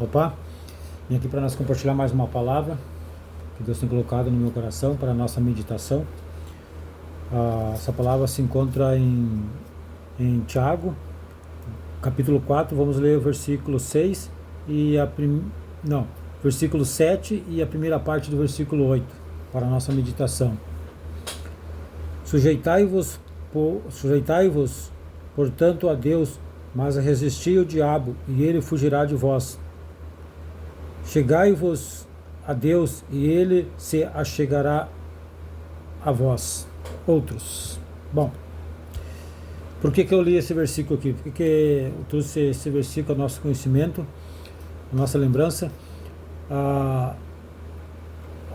Opa, vim aqui para nós compartilhar mais uma palavra que Deus tem colocado no meu coração para a nossa meditação. Essa palavra se encontra em Tiago, capítulo 4, vamos ler o versículo 6 e versículo 7 e a primeira parte do versículo 8 para a nossa meditação. Sujeitai-vos, portanto, a Deus, mas resisti o diabo, e ele fugirá de vós. Chegai-vos a Deus, e ele se achegará a vós. Outros. Bom, por que eu li esse versículo aqui? Por que eu trouxe esse versículo ao nosso conhecimento, à nossa lembrança?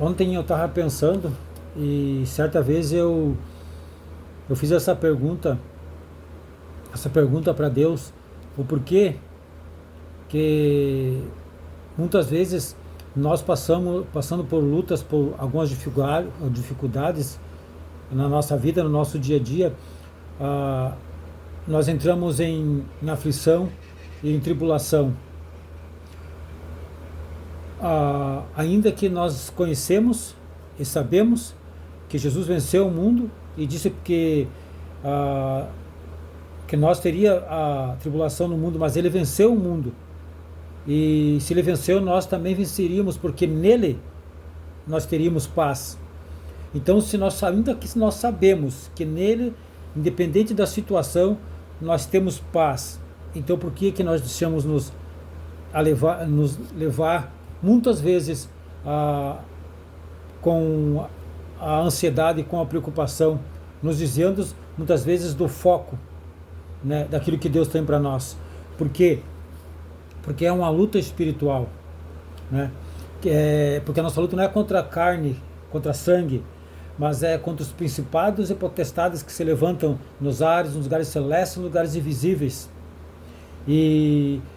Ontem eu estava pensando, e certa vez eu fiz essa pergunta para Deus, o porquê que muitas vezes nós passando por lutas, por algumas dificuldades na nossa vida, no nosso dia a dia, nós entramos em aflição e em tribulação. Ainda que nós conhecemos e sabemos que Jesus venceu o mundo e disse que nós teria a tribulação no mundo, mas ele venceu o mundo. E se ele venceu, nós também venceríamos, porque nele nós teríamos paz. Então, ainda que nós sabemos que nele, independente da situação, nós temos paz, então por que nós deixamos nos levar muitas vezes com a ansiedade, com a preocupação, nos desviando muitas vezes do foco, né, daquilo que Deus tem para nós? Por quê? Porque é uma luta espiritual, né? Porque a nossa luta não é contra a carne, contra sangue, mas é contra os principados e potestades que se levantam nos ares, nos lugares celestes, nos lugares invisíveis.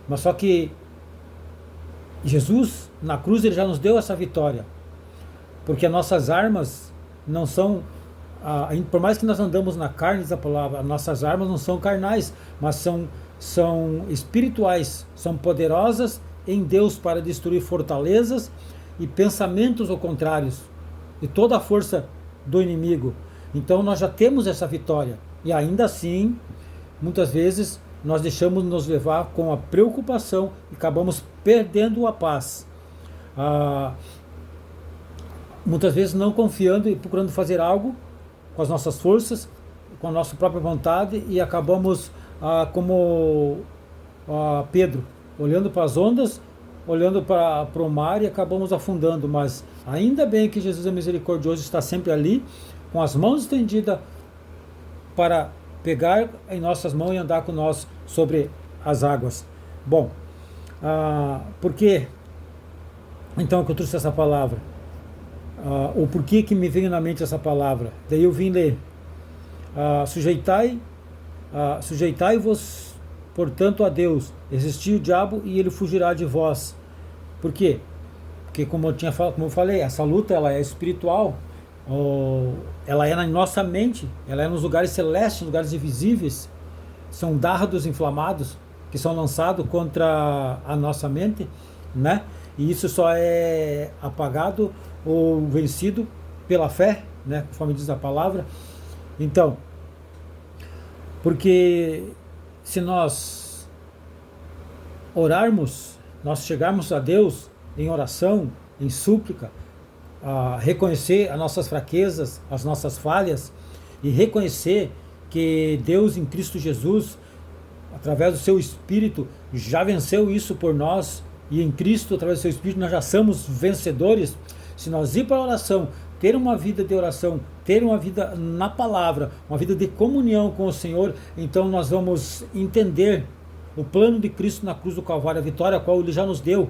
Mas só que Jesus, na cruz, ele já nos deu essa vitória, porque as nossas armas não são, por mais que nós andamos na carne, diz a palavra, nossas armas não são carnais, mas são espirituais, são poderosas em Deus para destruir fortalezas e pensamentos ao contrários e toda a força do inimigo. Então nós já temos essa vitória, e ainda assim muitas vezes nós deixamos nos levar com a preocupação e acabamos perdendo a paz, muitas vezes não confiando e procurando fazer algo com as nossas forças, com a nossa própria vontade, e acabamos como Pedro, olhando para as ondas, olhando para o mar, e acabamos afundando. Mas ainda bem que Jesus é misericordioso, está sempre ali, com as mãos estendidas para pegar em nossas mãos e andar com nós sobre as águas. Bom, por que então que eu trouxe essa palavra? Ou por que me veio na mente essa palavra? Daí eu vim ler: sujeitai-vos, portanto, a Deus, resisti o diabo e ele fugirá de vós. Por quê? Porque como eu falei, essa luta ela é espiritual, ela é na nossa mente, ela é nos lugares celestes, nos lugares invisíveis. São dardos inflamados que são lançados contra a nossa mente, né? E isso só é apagado ou vencido pela fé, né? Conforme diz a palavra. Então, porque se nós orarmos, nós chegarmos a Deus em oração, em súplica, reconhecer as nossas fraquezas, as nossas falhas, e reconhecer que Deus em Cristo Jesus, através do seu Espírito, já venceu isso por nós, e em Cristo, através do seu Espírito, nós já somos vencedores. Se nós ir para a oração, ter uma vida de oração, ter uma vida na palavra, uma vida de comunhão com o Senhor, então nós vamos entender o plano de Cristo na cruz do Calvário, a vitória a qual Ele já nos deu.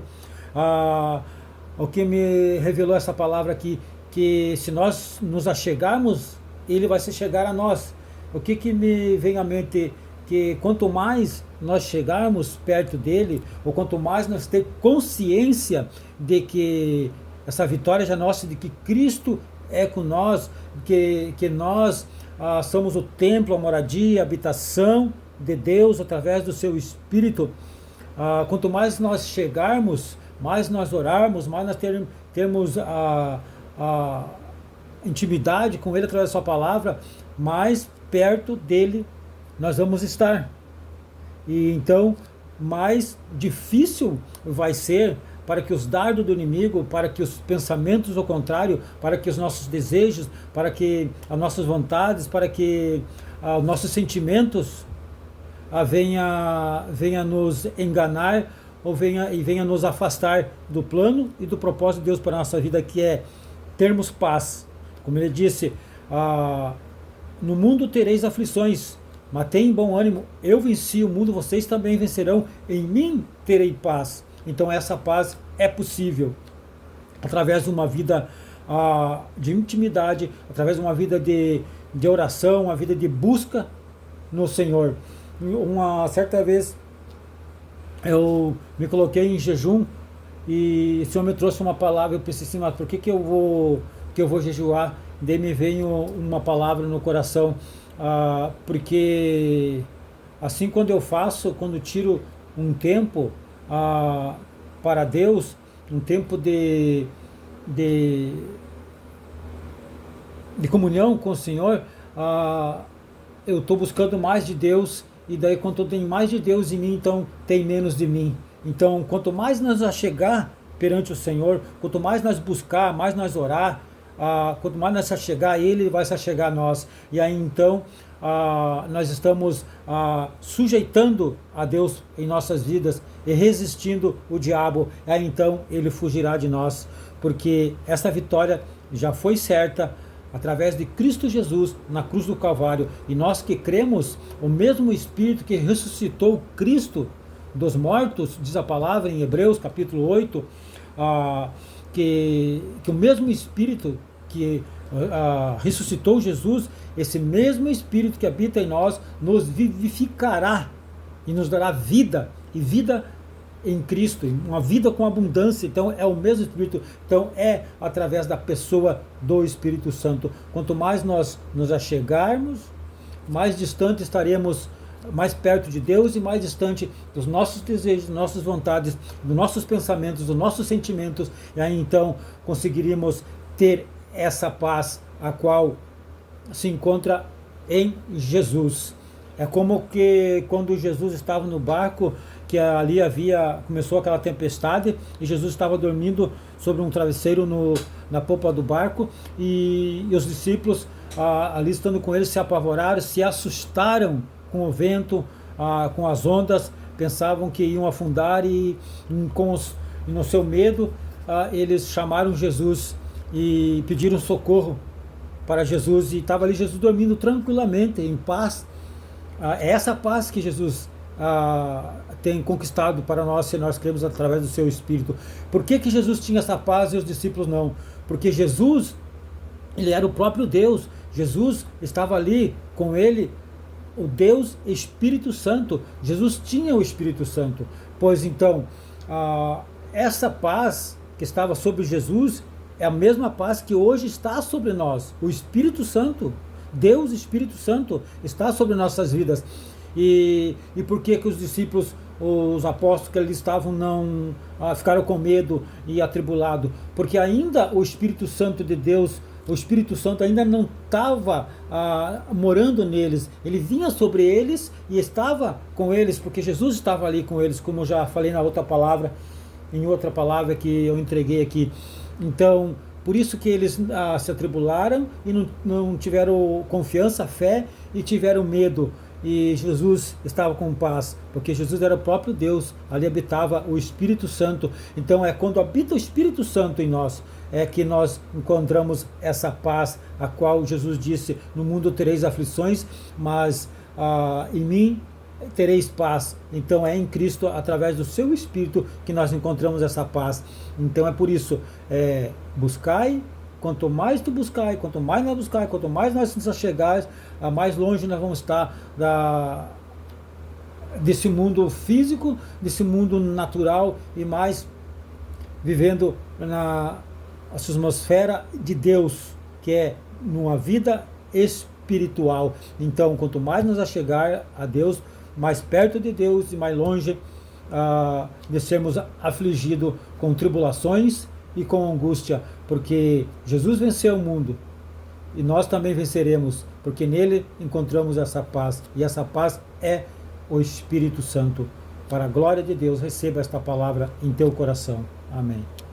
O que me revelou essa palavra aqui, que se nós nos achegarmos, Ele vai se chegar a nós. O que me vem à mente? Que quanto mais nós chegarmos perto dele, ou quanto mais nós ter consciência de que essa vitória já é nossa, de que Cristo é com nós, que nós somos o templo, a moradia, a habitação de Deus através do seu Espírito, quanto mais nós chegarmos, mais nós orarmos, mais nós termos a intimidade com Ele através da sua palavra, mais perto dele nós vamos estar. E então, mais difícil vai ser para que os dardos do inimigo, para que os pensamentos ao contrário, para que os nossos desejos, para que as nossas vontades, para que os nossos sentimentos venha nos enganar ou venha nos afastar do plano e do propósito de Deus para a nossa vida, que é termos paz. Como ele disse, no mundo tereis aflições, mas tenham bom ânimo, eu venci o mundo, vocês também vencerão, em mim terei paz. Então essa paz é possível através de uma vida de intimidade, através de uma vida de oração, uma vida de busca no Senhor. Uma certa vez eu me coloquei em jejum e o Senhor me trouxe uma palavra. Eu pensei assim, mas por que eu vou jejuar? Daí me veio uma palavra no coração, porque assim quando quando tiro um tempo para Deus, um tempo de comunhão com o Senhor, eu estou buscando mais de Deus, e daí quando tem mais de Deus em mim, então tem menos de mim. Então quanto mais nós chegar perante o Senhor, quanto mais nós buscar, mais nós orar, quanto mais nós chegar, Ele vai se chegar a nós. E aí então nós estamos sujeitando a Deus em nossas vidas e resistindo o diabo. E aí então ele fugirá de nós, porque essa vitória já foi certa através de Cristo Jesus na cruz do Calvário. E nós que cremos, o mesmo Espírito que ressuscitou Cristo dos mortos, diz a palavra em Hebreus capítulo 8, que o mesmo Espírito que ressuscitou Jesus, esse mesmo Espírito que habita em nós, nos vivificará e nos dará vida, e vida em Cristo, uma vida com abundância. Então é o mesmo Espírito, então é através da pessoa do Espírito Santo. Quanto mais nós nos achegarmos, mais distante estaremos, mais perto de Deus e mais distante dos nossos desejos, das nossas vontades, dos nossos pensamentos, dos nossos sentimentos. E aí então conseguiríamos ter essa paz a qual se encontra em Jesus. É como que quando Jesus estava no barco, que ali começou aquela tempestade e Jesus estava dormindo sobre um travesseiro na popa do barco, e os discípulos ali estando com ele se apavoraram, se assustaram com o vento, com as ondas, pensavam que iam afundar, e no seu medo eles chamaram Jesus e pediram socorro para Jesus, e estava ali Jesus dormindo tranquilamente, em paz. É essa paz que Jesus tem conquistado para nós, se nós cremos através do seu Espírito. Por que Jesus tinha essa paz e os discípulos não? Porque Jesus, ele era o próprio Deus. Jesus estava ali com ele, o Deus Espírito Santo. Jesus tinha o Espírito Santo. Pois então, essa paz que estava sobre Jesus é a mesma paz que hoje está sobre nós. O Espírito Santo, Deus Espírito Santo, está sobre nossas vidas. E por que os discípulos, os apóstolos que ali estavam, não ficaram com medo e atribulados? Porque ainda o Espírito Santo de Deus, o Espírito Santo ainda não estava morando neles. Ele vinha sobre eles e estava com eles, porque Jesus estava ali com eles, como eu já falei na outra palavra, em outra palavra que eu entreguei aqui. Então, por isso que eles se atribularam e não tiveram confiança, fé, e tiveram medo. E Jesus estava com paz, porque Jesus era o próprio Deus, ali habitava o Espírito Santo. Então é quando habita o Espírito Santo em nós, é que nós encontramos essa paz, a qual Jesus disse: no mundo tereis aflições, mas em mim tereis paz. Então é em Cristo, através do seu Espírito, que nós encontramos essa paz. Então é por isso, buscai. Quanto mais tu buscar, quanto mais nós buscar, quanto mais nós nos achegar, mais longe nós vamos estar desse mundo físico, desse mundo natural, e mais vivendo na atmosfera de Deus, que é numa vida espiritual. Então, quanto mais nos achegar a Deus, mais perto de Deus e mais longe de sermos afligidos com tribulações e com angústia, porque Jesus venceu o mundo e nós também venceremos, porque nele encontramos essa paz, e essa paz é o Espírito Santo. Para a glória de Deus, receba esta palavra em teu coração. Amém.